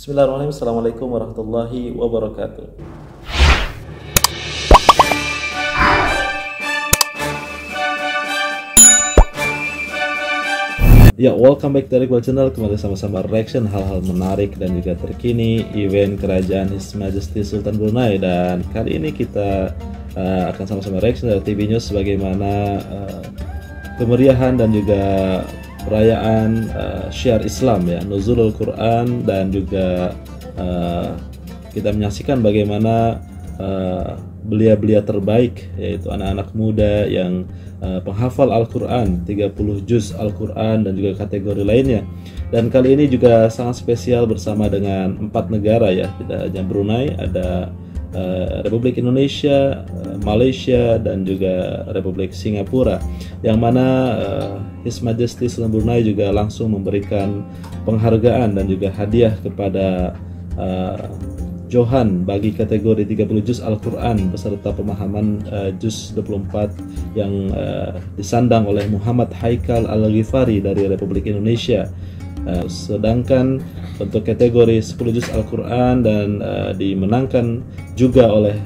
Bismillahirrahmanirrahim. Assalamualaikum warahmatullahi wabarakatuh. Ya, welcome back to Iqbal Channel. Kembali sama-sama reaction hal-hal menarik dan juga terkini event kerajaan His Majesty Sultan Brunei. Dan kali ini kita akan sama-sama reaction dari TV News bagaimana kemeriahan dan juga perayaan syiar Islam, ya, Nuzulul Quran, dan juga kita menyaksikan bagaimana belia-belia terbaik, yaitu anak-anak muda yang penghafal Al-Quran, 30 juz Al-Quran dan juga kategori lainnya. Dan kali ini juga sangat spesial bersama dengan 4 negara, ya, tidak hanya Brunei, ada Republik Indonesia, Malaysia, dan juga Republik Singapura, yang mana His Majesty Sultan Brunei juga langsung memberikan penghargaan dan juga hadiah kepada Johan bagi kategori 30 juz Al-Quran beserta pemahaman juz 24 yang disandang oleh Muhammad Haikal Al-Ghifari dari Republik Indonesia. Sedangkan untuk kategori 10 juz Al-Quran dan dimenangkan juga oleh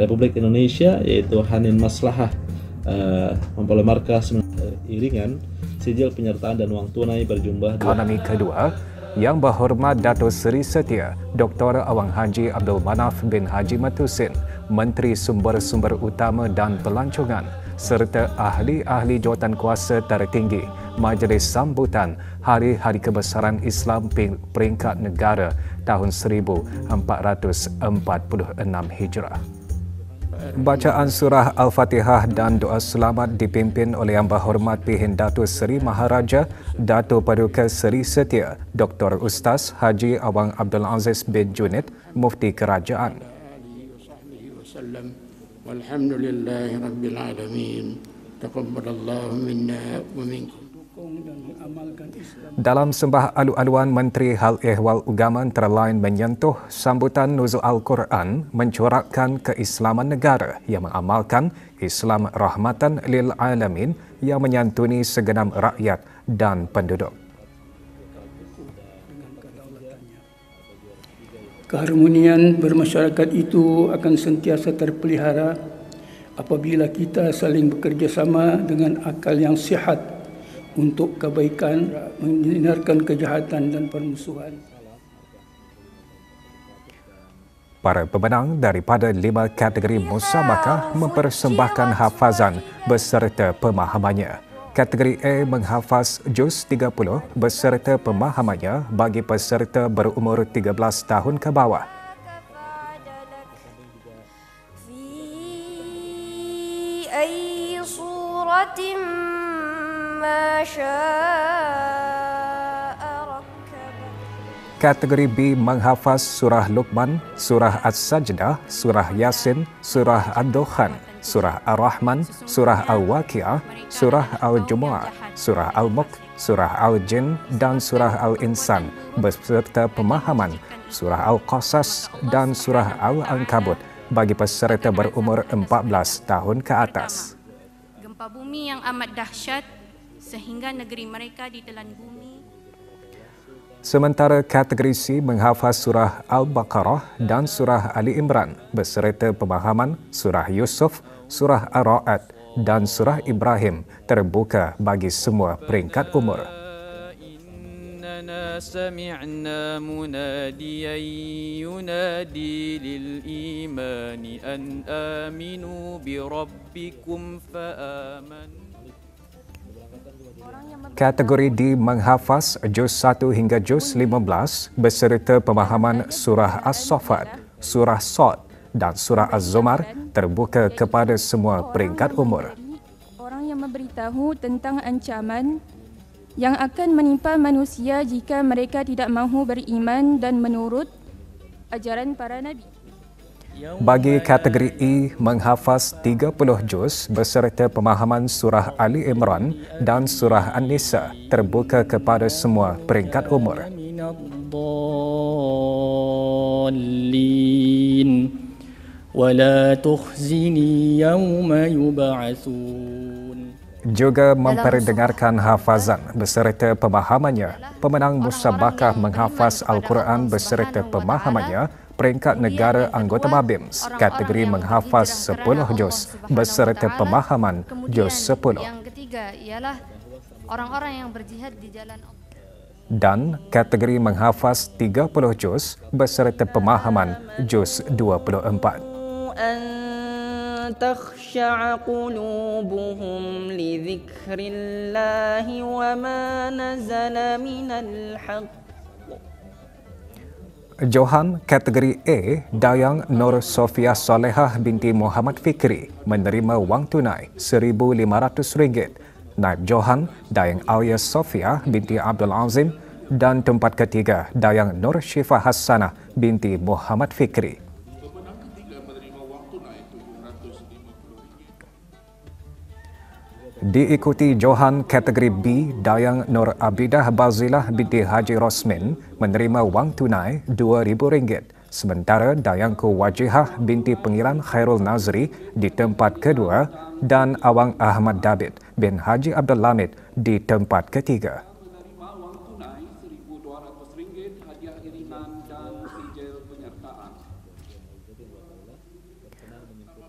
Republik Indonesia, yaitu Hanin Maslahah, memperoleh markah iringan sijil penyertaan dan uang tunai berjumlah ekonomi kedua, Yang Berhormat Dato' Seri Setia Dr. Awang Haji Abdul Manaf bin Haji Matusin, Menteri Sumber-Sumber Utama dan Pelancongan, serta ahli-ahli jawatan kuasa tertinggi Majlis Sambutan Hari-Hari Kebesaran Islam Peringkat Negara tahun 1446 Hijrah. Bacaan surah Al-Fatihah dan doa selamat dipimpin oleh Yang Berhormat Pihin Dato' Seri Maharaja Dato' Paduka Seri Setia Dr. Ustaz Haji Awang Abdul Aziz bin Junid, Mufti Kerajaan. Walhamdulillahirabbil taqabbalallahu minna wa minkum. Dalam sembah alu-aluan, Menteri Hal Ehwal Agama antara lain menyentuh sambutan Nuzul Al-Quran mencorakkan keislaman negara yang mengamalkan Islam rahmatan lil alamin yang menyantuni segenap rakyat dan penduduk. Keharmonian bermasyarakat itu akan sentiasa terpelihara apabila kita saling bekerjasama dengan akal yang sihat untuk kebaikan, menghindarkan kejahatan dan permusuhan. Para pemenang daripada 5 kategori musabakah mempersembahkan hafazan beserta pemahamannya. Kategori A menghafaz juz 30 beserta pemahamannya bagi peserta berumur 13 tahun ke bawah. Kategori B menghafaz surah Luqman, surah As-Sajdah, surah Yasin, surah Ad-Dukhan, surah Ar-Rahman, surah Al-Waqi'ah, surah Al-Jumu'ah, surah Al-Mulk, surah Al-Jin dan surah Al-Insan beserta pemahaman surah Al-Qasas dan surah Al-Ankabut bagi peserta berumur 14 tahun ke atas. Gempa bumi yang amat dahsyat sehingga negeri mereka ditelan bumi. Sementara kategori C menghafaz surah Al-Baqarah dan surah Ali Imran beserta pemahaman surah Yusuf, surah Ar-Ra'd dan surah Ibrahim terbuka bagi semua peringkat umur. Inna sami'na munadiyan yunadi lil imani an aminu bi rabbikum fa-amanu. Kategori D menghafaz juz 1 hingga juz 15 beserta pemahaman surah As-Saffat, surah Sad dan surah Az-Zumar terbuka kepada semua peringkat umur. Orang yang memberitahu tentang ancaman yang akan menimpa manusia jika mereka tidak mahu beriman dan menurut ajaran para nabi. Bagi kategori E menghafaz 30 juz beserta pemahaman surah Ali Imran dan surah An-Nisa terbuka kepada semua peringkat umur. juga memperdengarkan hafazan beserta pemahamannya. Pemenang musabakah menghafaz Al-Quran beserta pemahamannya peringkat negara anggota MABIMS kategori menghafaz 10 juz beserta pemahaman juz 10. Yang ketiga ialah orang-orang yang berjihad di jalan Allah. Dan kategori menghafaz 30 juz beserta pemahaman juz 24. تخشع قلوبهم لذكر الله وما نزل من الحق. Johan kategori A, Dayang Nur Sofia Solehah binti Muhammad Fikri menerima wang tunai RM1,500. Naib Johan, Dayang Alia Sofia binti Abdul Azim dan tempat ketiga Dayang Nur Syifa Hassanah binti Muhammad Fikri. Diikuti Johan kategori B, Dayang Nur Abidah Bazilah binti Haji Rosmin menerima wang tunai RM2,000. Sementara Dayangku Wajihah binti Pengiran Khairul Nazri di tempat kedua dan Awang Ahmad David bin Haji Abdul Lamid di tempat ketiga.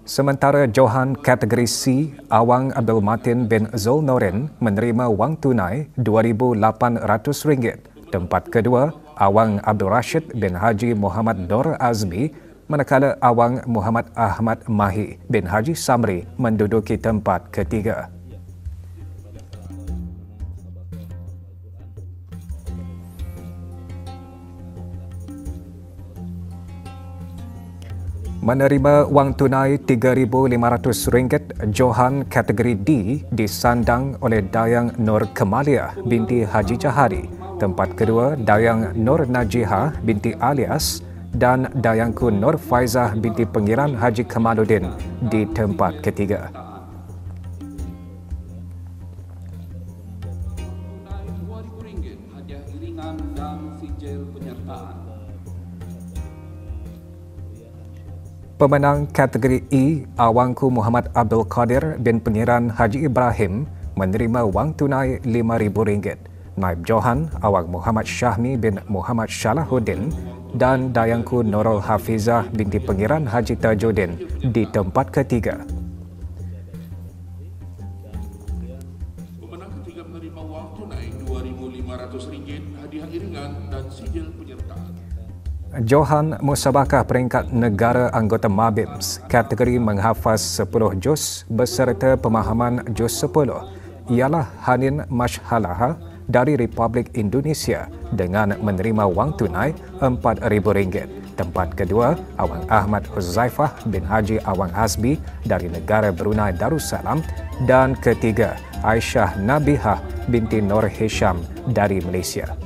Sementara Johan kategori C, Awang Abdul Matin bin Zul Norin menerima wang tunai RM2,800. Tempat kedua, Awang Abdul Rashid bin Haji Muhammad Nur Azmi, manakala Awang Muhammad Ahmad Mahi bin Haji Samri menduduki tempat ketiga. Menerima wang tunai RM3,500, Johan kategori D disandang oleh Dayang Nur Kemalia binti Haji Jahari. Tempat kedua, Dayang Nur Najihah binti Alias dan Dayangku Nur Faizah binti Pengiran Haji Kemaluddin di tempat ketiga. Pemenang kategori E, Awangku Muhammad Abdul Qadir bin Pengiran Haji Ibrahim menerima wang tunai RM5,000. Naib Johan, Awang Muhammad Syahmi bin Muhammad Syalahuddin dan Dayangku Nurul Hafizah binti Pengiran Haji Tajuddin di tempat ketiga. Pemenang ketiga menerima wang tunai RM2,500, hadiah iringan dan sijil penyertaan. Johan musabakah peringkat negara anggota MABIMS kategori menghafaz 10 juz beserta pemahaman juz 10 ialah Hanin Mashhalaha dari Republik Indonesia dengan menerima wang tunai RM4,000. Tempat kedua, Awang Ahmad Huzaifah bin Haji Awang Hasbi dari negara Brunei Darussalam dan ketiga, Aisyah Nabihah binti Nur Hisham dari Malaysia.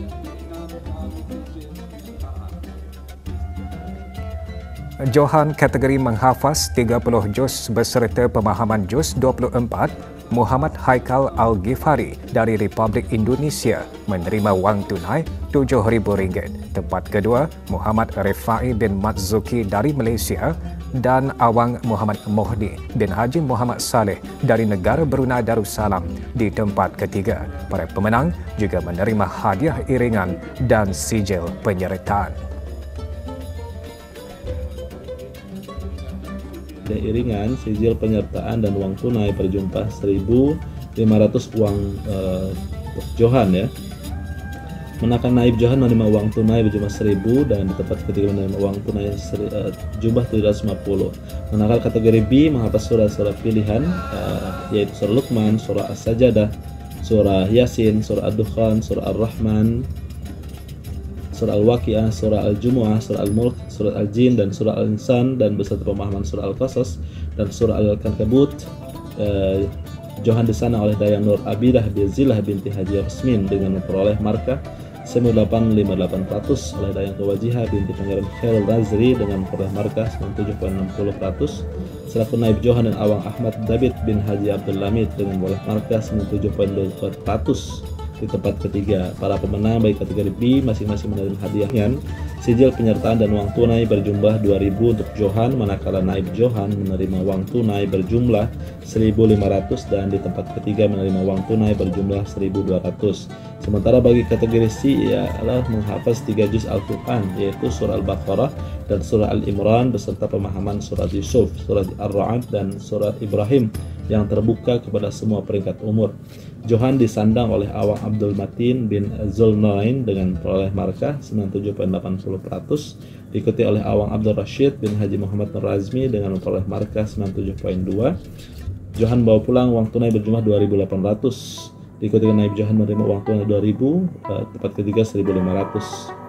Johan kategori menghafaz 30 juz beserta pemahaman juz 24, Muhammad Haikal Al-Ghifari dari Republik Indonesia menerima wang tunai RM7,000. Tempat kedua, Muhammad Rifai bin Matzuki dari Malaysia dan Awang Muhammad Mohdi bin Haji Muhammad Saleh dari negara Brunei Darussalam di tempat ketiga. Para pemenang juga menerima hadiah iringan dan sijil penyertaan. Iringan, sijil penyertaan dan uang tunai berjumlah RM1,500 uang Johan ya. Menangkan Naib Johan menerima uang tunai berjumlah RM1,000 dan di tempat ketiga menerima uang tunai jumlah RM750. Menangkan kategori B menghafaz surah-surah pilihan yaitu surah Luqman, surah As-Sajadah, surah Yasin, surah Ad-Dukhan, surah Ar-Rahman, surah Al-Waqi'ah, surah Al-Jumu'ah, surah Al-Mulk, surah Al-Jin dan surah Al-Insan dan beserta pemahaman surah Al-Qasas dan surah Al-Kankabut. Johan di sana oleh Dayang Nur Abidah Bazilah binti Haji Rosmin dengan memperoleh markah 98,58%, oleh Dayang Wajihah binti Pengiran Khairul Nazri dengan memperoleh markah 97,60%. Selaku Naib Johan dan Awang Ahmad David bin Haji Abdul Lamid dengan memperoleh markah 97,2%. di tempat ketiga. Para pemenang baik kategori B masing-masing menerima hadiah dengan sijil penyertaan dan uang tunai berjumlah 2.000 untuk Johan, manakala naib Johan menerima uang tunai berjumlah 1.500 dan di tempat ketiga menerima uang tunai berjumlah 1.200. Sementara bagi kategori C ialah menghafaz 3 juz Al-Quran, yaitu surah Al-Baqarah dan surah Al-Imran beserta pemahaman surat Yusuf, surat Ar-Ra'd dan surat Ibrahim yang terbuka kepada semua peringkat umur. Johan disandang oleh Awang Abdul Matin bin Zulnain dengan peroleh markah 97.80%, diikuti oleh Awang Abdul Rashid bin Haji Muhammad Nur Azmi dengan memperoleh markah 97.2. Johan bawa pulang uang tunai berjumlah 2.800, diikuti dengan naib Johan menerima uang tunai 2.000, tempat ketiga 1.500.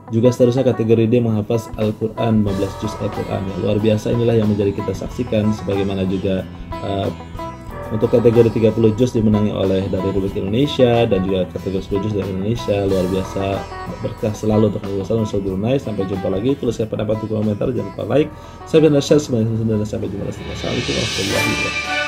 Juga seterusnya kategori D menghafaz Al-Quran 15 juz Al-Quran. Yang luar biasa inilah yang menjadi kita saksikan, sebagaimana juga untuk kategori 30 juz dimenangi oleh dari Republik Indonesia dan juga kategori 10 juz dari Indonesia. Luar biasa, berkah selalu untuk Nabi Brunei. Sampai jumpa lagi, tuliskan pendapat di komentar, jangan lupa like, subscribe dan share semuanya, dan sampai jumpa lagi. Assalamualaikum warahmatullahi wabarakatuh.